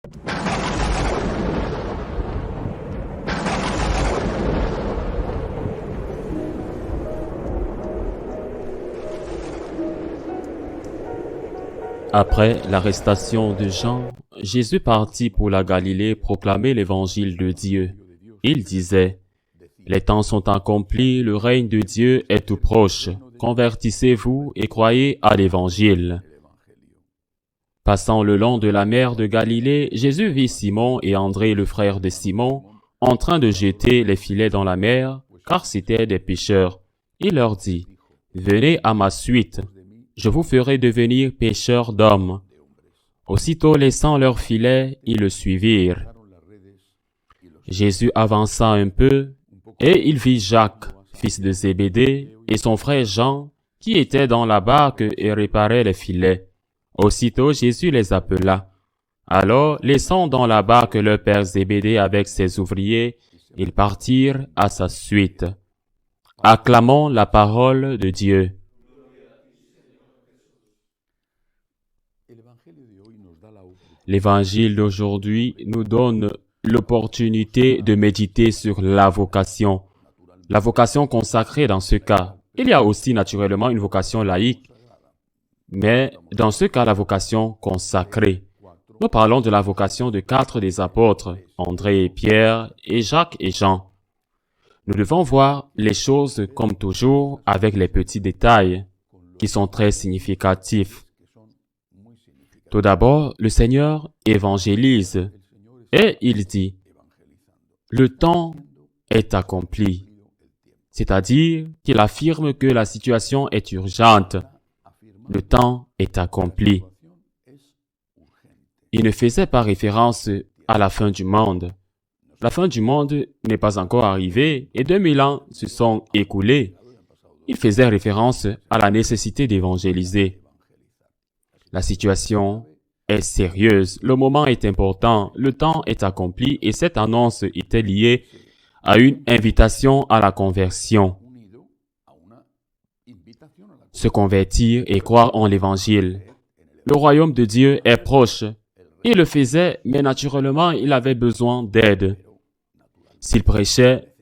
Après l'arrestation de Jean, Jésus partit pour la Galilée proclamer l'évangile de Dieu. Il disait, « Les temps sont accomplis, le règne de Dieu est tout proche. Convertissez-vous et croyez à l'évangile. » Passant le long de la mer de Galilée, Jésus vit Simon et André, le frère de Simon, en train de jeter les filets dans la mer, car c'étaient des pêcheurs. Il leur dit, « Venez à ma suite. Je vous ferai devenir pêcheurs d'hommes. » Aussitôt laissant leurs filets, ils le suivirent. Jésus avança un peu, et il vit Jacques, fils de Zébédée, et son frère Jean, qui étaient dans la barque et réparaient les filets. Aussitôt Jésus les appela. Alors, laissant dans la barque leur père Zébédée avec ses ouvriers, ils partirent à sa suite. Acclamons la parole de Dieu. L'évangile d'aujourd'hui nous donne l'opportunité de méditer sur la vocation consacrée dans ce cas. Il y a aussi naturellement une vocation laïque, mais dans ce cas, la vocation consacrée. Nous parlons de la vocation de 4 des apôtres, André et Pierre, et Jacques et Jean. Nous devons voir les choses comme toujours avec les petits détails qui sont très significatifs. Tout d'abord, le Seigneur évangélise et il dit « Le temps est accompli », c'est-à-dire qu'il affirme que la situation est urgente. Le temps est accompli. Il ne faisait pas référence à la fin du monde. La fin du monde n'est pas encore arrivée et 2000 ans se sont écoulés. Il faisait référence à la nécessité d'évangéliser. La situation est sérieuse, le moment est important, le temps est accompli et cette annonce était liée à une invitation à la conversion. Se convertir et croire en l'Évangile. Le royaume de Dieu est proche. Il le faisait, mais naturellement, il avait besoin d'aide. S'il prêchait,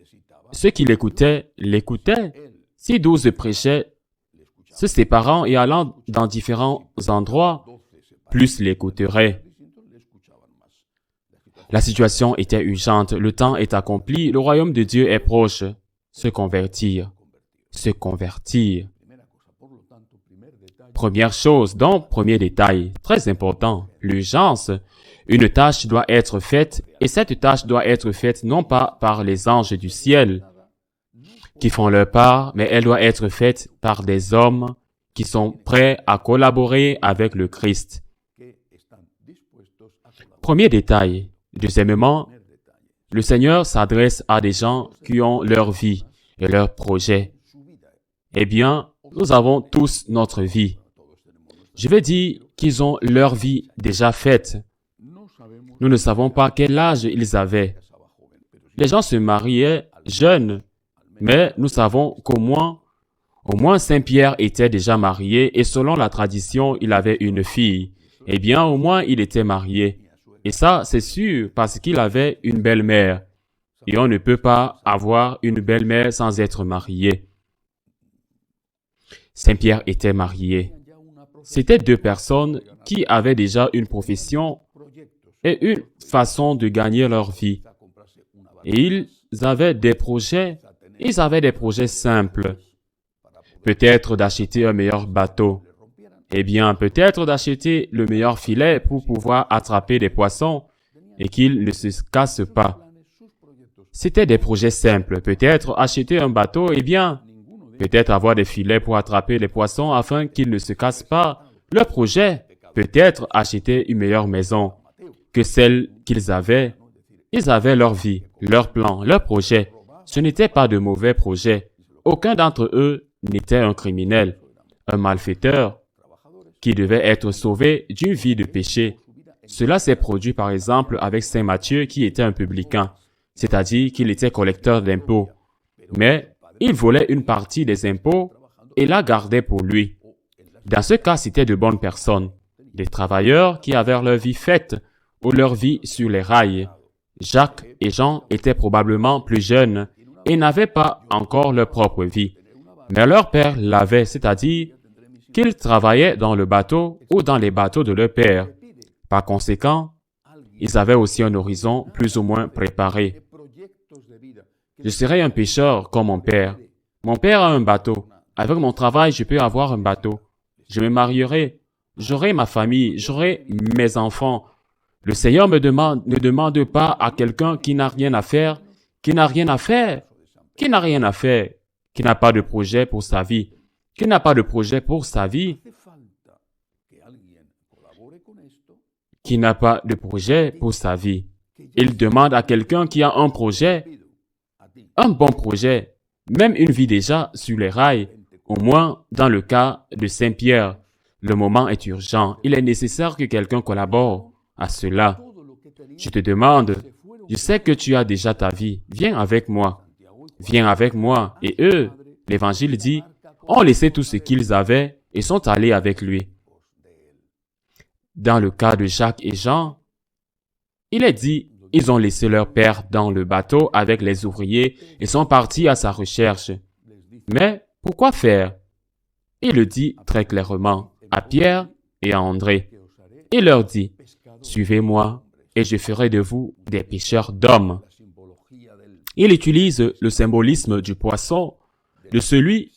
ceux qui l'écoutaient, l'écoutaient. Si 12 prêchaient, se séparant et allant dans différents endroits, plus l'écouteraient. La situation était urgente, le temps est accompli, le royaume de Dieu est proche. Se convertir. Se convertir. Première chose, donc, premier détail, très important, l'urgence. Une tâche doit être faite, et cette tâche doit être faite non pas par les anges du ciel qui font leur part, mais elle doit être faite par des hommes qui sont prêts à collaborer avec le Christ. Premier détail. Deuxièmement, le Seigneur s'adresse à des gens qui ont leur vie et leur projet. Eh bien, nous avons tous notre vie. Je vais dire qu'ils ont leur vie déjà faite. Nous ne savons pas quel âge ils avaient. Les gens se mariaient jeunes, mais nous savons qu'au moins Saint Pierre était déjà marié et selon la tradition, il avait une fille. Eh bien, au moins, il était marié. Et ça, c'est sûr, parce qu'il avait une belle-mère. Et on ne peut pas avoir une belle-mère sans être marié. Saint Pierre était marié. C'étaient 2 personnes qui avaient déjà une profession et une façon de gagner leur vie. Et ils avaient des projets simples. Peut-être d'acheter un meilleur bateau. Eh bien, peut-être d'acheter le meilleur filet pour pouvoir attraper des poissons et qu'ils ne se cassent pas. C'était des projets simples. Peut-être acheter un bateau, eh bien, peut-être avoir des filets pour attraper les poissons afin qu'ils ne se cassent pas. Leur projet, peut-être acheter une meilleure maison que celle qu'ils avaient. Ils avaient leur vie, leur plan, leur projet. Ce n'étaient pas de mauvais projets. Aucun d'entre eux n'était un criminel, un malfaiteur qui devait être sauvé d'une vie de péché. Cela s'est produit par exemple avec Saint Matthieu qui était un publicain, c'est-à-dire qu'il était collecteur d'impôts. Mais il volait une partie des impôts et la gardait pour lui. Dans ce cas, c'était de bonnes personnes, des travailleurs qui avaient leur vie faite. ou leur vie sur les rails. Jacques et Jean étaient probablement plus jeunes et n'avaient pas encore leur propre vie. Mais leur père l'avait, c'est-à-dire qu'ils travaillaient dans le bateau ou dans les bateaux de leur père. Par conséquent, ils avaient aussi un horizon plus ou moins préparé. Je serai un pêcheur comme mon père. Mon père a un bateau. Avec mon travail, je peux avoir un bateau. Je me marierai. J'aurai ma famille. J'aurai mes enfants. Le Seigneur ne demande pas à quelqu'un qui n'a rien à faire, qui n'a pas de projet pour sa vie, Il demande à quelqu'un qui a un projet, un bon projet, même une vie déjà sur les rails, au moins dans le cas de Saint-Pierre. Le moment est urgent. Il est nécessaire que quelqu'un collabore à cela. Je te demande, je sais que tu as déjà ta vie. Viens avec moi. Et eux, l'Évangile dit, ont laissé tout ce qu'ils avaient et sont allés avec lui. Dans le cas de Jacques et Jean, il est dit, ils ont laissé leur père dans le bateau avec les ouvriers et sont partis à sa recherche. Mais pourquoi faire? Il le dit très clairement à Pierre et à André. Il leur dit, « Suivez-moi et je ferai de vous des pêcheurs d'hommes. » Il utilise le symbolisme du poisson, de celui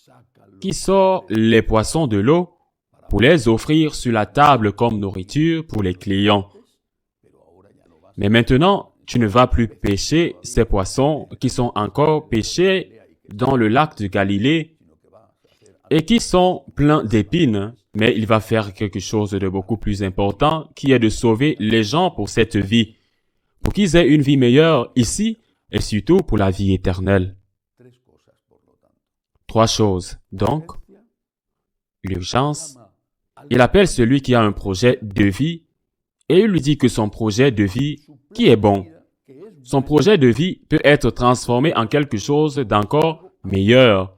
qui sort les poissons de l'eau pour les offrir sur la table comme nourriture pour les clients. Mais maintenant, tu ne vas plus pêcher ces poissons qui sont encore pêchés dans le lac de Galilée et qui sont pleins d'épines, mais il va faire quelque chose de beaucoup plus important qui est de sauver les gens pour cette vie, pour qu'ils aient une vie meilleure ici et surtout pour la vie éternelle. 3 choses. Donc, l'urgence, il appelle celui qui a un projet de vie et il lui dit que son projet de vie qui est bon. Son projet de vie peut être transformé en quelque chose d'encore meilleur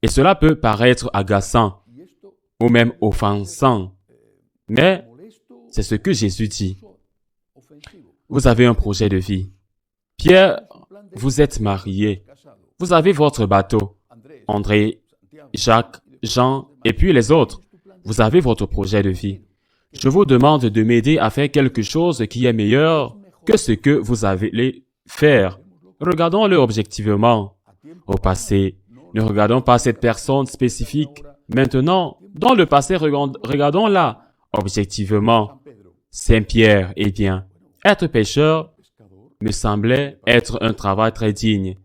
et cela peut paraître agaçant ou même offensant. Mais c'est ce que Jésus dit. Vous avez un projet de vie. Pierre, vous êtes mariés. Vous avez votre bateau. André, Jacques, Jean et puis les autres. Vous avez votre projet de vie. Je vous demande de m'aider à faire quelque chose qui est meilleur que ce que vous allez faire. Regardons-le objectivement. Au passé, ne regardons pas cette personne spécifique. Maintenant, dans le passé, regardons-la objectivement. Saint-Pierre, eh bien, être pêcheur me semblait être un travail très digne.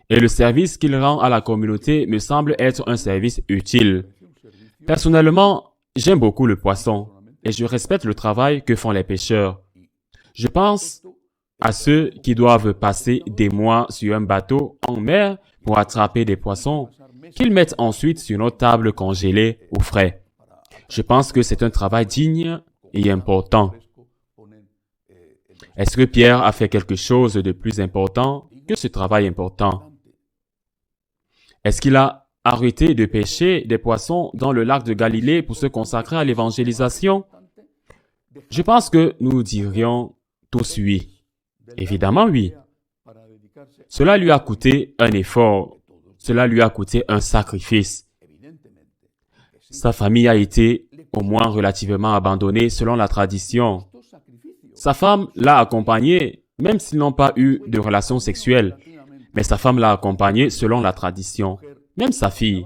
Et le service qu'il rend à la communauté me semble être un service utile. Personnellement, j'aime beaucoup le poisson et je respecte le travail que font les pêcheurs. Je pense à ceux qui doivent passer des mois sur un bateau en mer pour attraper des poissons qu'ils mettent ensuite sur nos tables congélées ou frais. Je pense que c'est un travail digne et important. Est-ce que Pierre a fait quelque chose de plus important que ce travail important? Est-ce qu'il a arrêté de pêcher des poissons dans le lac de Galilée pour se consacrer à l'évangélisation? Je pense que nous dirions tous oui. Évidemment oui. Cela lui a coûté un effort. Cela lui a coûté un sacrifice. Sa famille a été au moins relativement abandonnée selon la tradition. Sa femme l'a accompagné, même s'ils n'ont pas eu de relations sexuelles. Mais sa femme l'a accompagné selon la tradition. Même sa fille.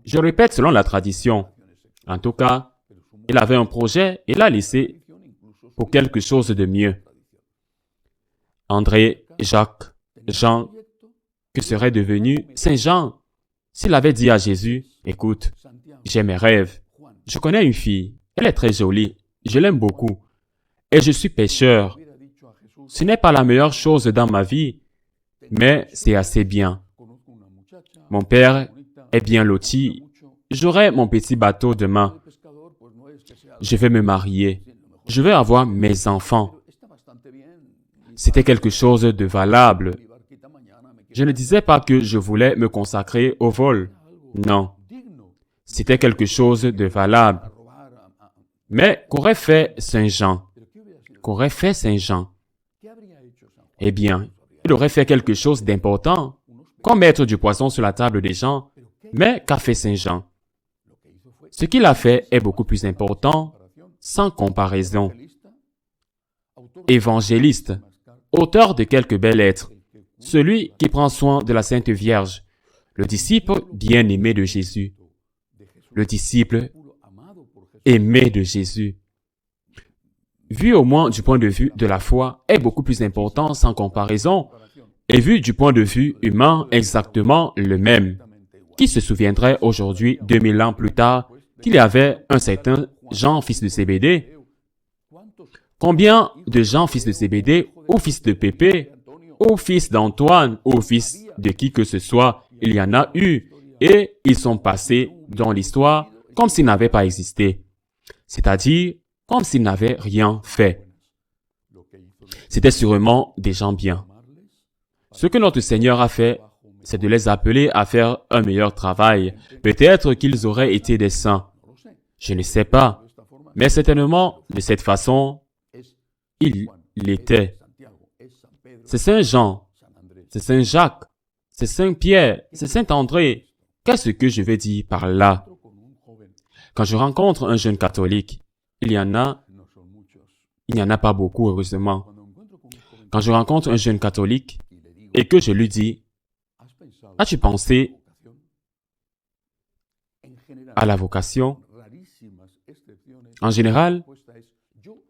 Je répète, selon la tradition. En tout cas, il avait un projet et l'a laissé pour quelque chose de mieux. André, Jacques, Jean, que serait devenu Saint Jean s'il avait dit à Jésus, « Écoute, j'ai mes rêves. Je connais une fille. Elle est très jolie. Je l'aime beaucoup. Et je suis pêcheur. Ce n'est pas la meilleure chose dans ma vie, mais c'est assez bien. Mon père est bien loti. J'aurai mon petit bateau demain. Je vais me marier. Je vais avoir mes enfants. » C'était quelque chose de valable. Je ne disais pas que je voulais me consacrer au vol. Non. C'était quelque chose de valable. Mais qu'aurait fait Saint Jean? qu'aurait fait Saint Jean? Eh bien, il aurait fait quelque chose d'important, comme mettre du poisson sur la table des gens, mais qu'a fait Saint Jean? Ce qu'il a fait est beaucoup plus important, sans comparaison. Évangéliste, auteur de quelques belles lettres, celui qui prend soin de la Sainte Vierge, le disciple bien-aimé de Jésus, le disciple aimé de Jésus, vu au moins du point de vue de la foi, est beaucoup plus important sans comparaison, et vu du point de vue humain, exactement le même. Qui se souviendrait aujourd'hui, 2000 ans plus tard, qu'il y avait un certain Jean, fils de Zébédée? Combien de Jean, fils de Zébédée, ou fils de Pépé, ou fils d'Antoine, ou fils de qui que ce soit, il y en a eu, et ils sont passés dans l'histoire comme s'ils n'avaient pas existé, c'est-à-dire comme s'ils n'avaient rien fait. C'était sûrement des gens bien. Ce que notre Seigneur a fait, c'est de les appeler à faire un meilleur travail. Peut-être qu'ils auraient été des saints. Je ne sais pas. Mais certainement, de cette façon, il l'était. C'est Saint Jean, c'est Saint Jacques, c'est Saint Pierre, c'est Saint André. Qu'est-ce que je veux dire par là? Quand je rencontre un jeune catholique, il n'y en a pas beaucoup, heureusement. Quand je rencontre un jeune catholique et que je lui dis, as-tu pensé à la vocation? En général,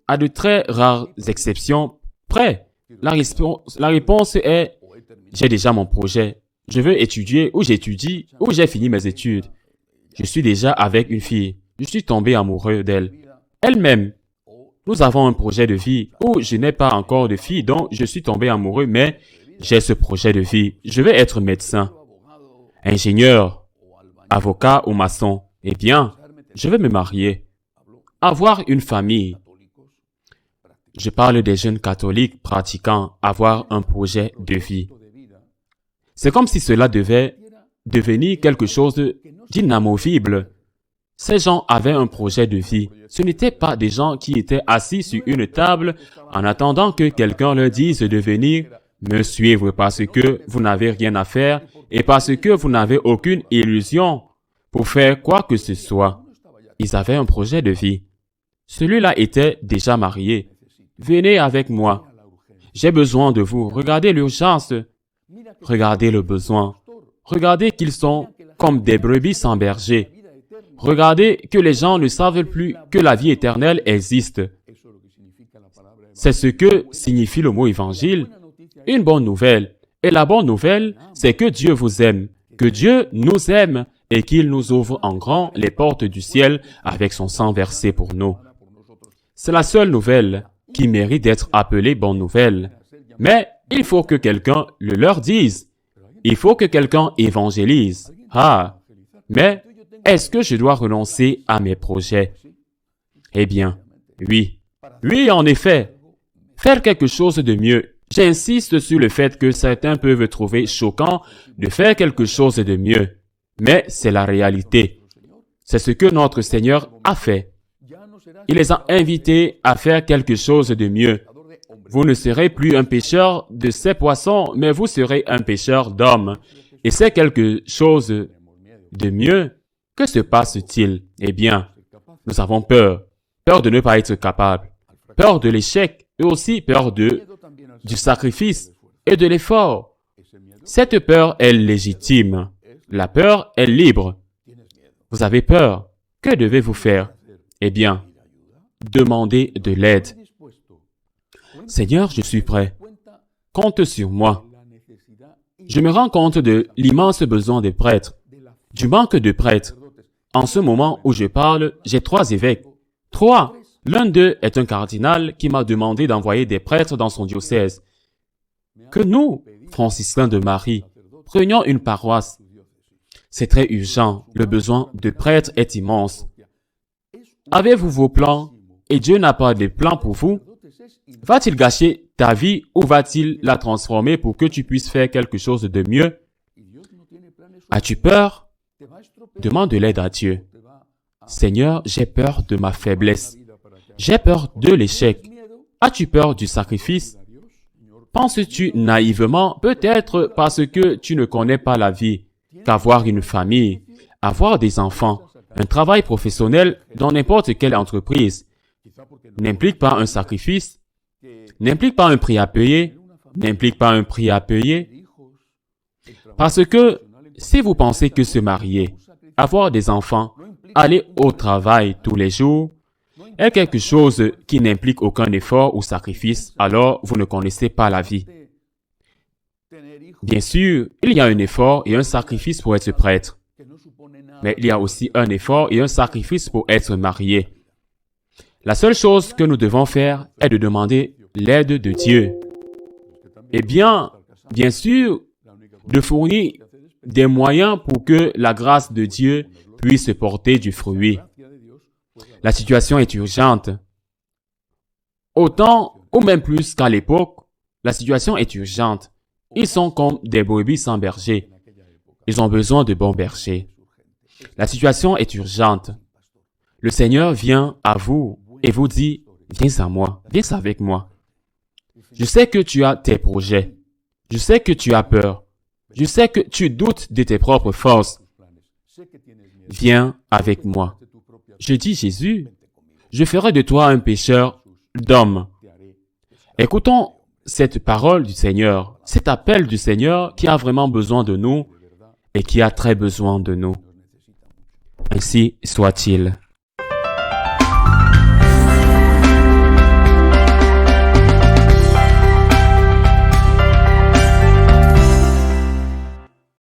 à de très rares exceptions près, la réponse est, j'ai déjà mon projet. Je veux étudier ou j'étudie ou j'ai fini mes études. Je suis déjà avec une fille. Je suis tombé amoureux d'elle. Elle-même. Nous avons un projet de vie où je n'ai pas encore de fille, donc je suis tombé amoureux, mais j'ai ce projet de vie. Je vais être médecin, ingénieur, avocat ou maçon. Eh bien, je vais me marier, avoir une famille. Je parle des jeunes catholiques pratiquants, avoir un projet de vie. C'est comme si cela devait devenir quelque chose d'inamovible. Ces gens avaient un projet de vie. Ce n'étaient pas des gens qui étaient assis sur une table en attendant que quelqu'un leur dise de venir me suivre parce que vous n'avez rien à faire et parce que vous n'avez aucune illusion pour faire quoi que ce soit. Ils avaient un projet de vie. Celui-là était déjà marié. Venez avec moi. J'ai besoin de vous. Regardez l'urgence. Regardez le besoin. Regardez qu'ils sont comme des brebis sans berger. Regardez que les gens ne savent plus que la vie éternelle existe. C'est ce que signifie le mot évangile. Une bonne nouvelle. Et la bonne nouvelle, c'est que Dieu vous aime, que Dieu nous aime et qu'il nous ouvre en grand les portes du ciel avec son sang versé pour nous. C'est la seule nouvelle qui mérite d'être appelée bonne nouvelle. Mais il faut que quelqu'un le leur dise. Il faut que quelqu'un évangélise. Mais est-ce que je dois renoncer à mes projets? Eh bien, oui. Oui, en effet. Faire quelque chose de mieux. J'insiste sur le fait que certains peuvent trouver choquant de faire quelque chose de mieux. Mais c'est la réalité. C'est ce que notre Seigneur a fait. Il les a invités à faire quelque chose de mieux. Vous ne serez plus un pêcheur de ces poissons, mais vous serez un pêcheur d'hommes. Et c'est quelque chose de mieux. Que se passe-t-il? Eh bien, nous avons peur. Peur de ne pas être capable. Peur de l'échec et aussi peur du sacrifice et de l'effort. Cette peur est légitime. La peur est libre. Vous avez peur. Que devez-vous faire? Eh bien, demandez de l'aide. Seigneur, je suis prêt. Compte sur moi. Je me rends compte de l'immense besoin des prêtres, du manque de prêtres. En ce moment où je parle, j'ai 3 évêques. 3. L'un d'eux est un cardinal qui m'a demandé d'envoyer des prêtres dans son diocèse. Que nous, franciscains de Marie, prenions une paroisse. C'est très urgent. Le besoin de prêtres est immense. Avez-vous vos plans et Dieu n'a pas de plans pour vous? Va-t-il gâcher ta vie ou va-t-il la transformer pour que tu puisses faire quelque chose de mieux? As-tu peur? Demande de l'aide à Dieu. Seigneur, j'ai peur de ma faiblesse. J'ai peur de l'échec. As-tu peur du sacrifice? Penses-tu naïvement, peut-être parce que tu ne connais pas la vie, qu'avoir une famille, avoir des enfants, un travail professionnel dans n'importe quelle entreprise n'implique pas un sacrifice, n'implique pas un prix à payer, n'implique pas un prix à payer? Parce que si vous pensez que se marier, avoir des enfants, aller au travail tous les jours est quelque chose qui n'implique aucun effort ou sacrifice, alors vous ne connaissez pas la vie. Bien sûr, il y a un effort et un sacrifice pour être prêtre, mais il y a aussi un effort et un sacrifice pour être marié. La seule chose que nous devons faire est de demander l'aide de Dieu. Et bien sûr, de fournir des moyens pour que la grâce de Dieu puisse porter du fruit. La situation est urgente. Autant ou même plus qu'à l'époque, la situation est urgente. Ils sont comme des brebis sans berger. Ils ont besoin de bons bergers. La situation est urgente. Le Seigneur vient à vous et vous dit, viens à moi, viens avec moi. Je sais que tu as tes projets. Je sais que tu as peur. Je sais que tu doutes de tes propres forces. Viens avec moi. Je dis, Jésus, je ferai de toi un pécheur d'hommes. Écoutons cette parole du Seigneur, cet appel du Seigneur qui a vraiment besoin de nous et qui a très besoin de nous. Ainsi soit-il.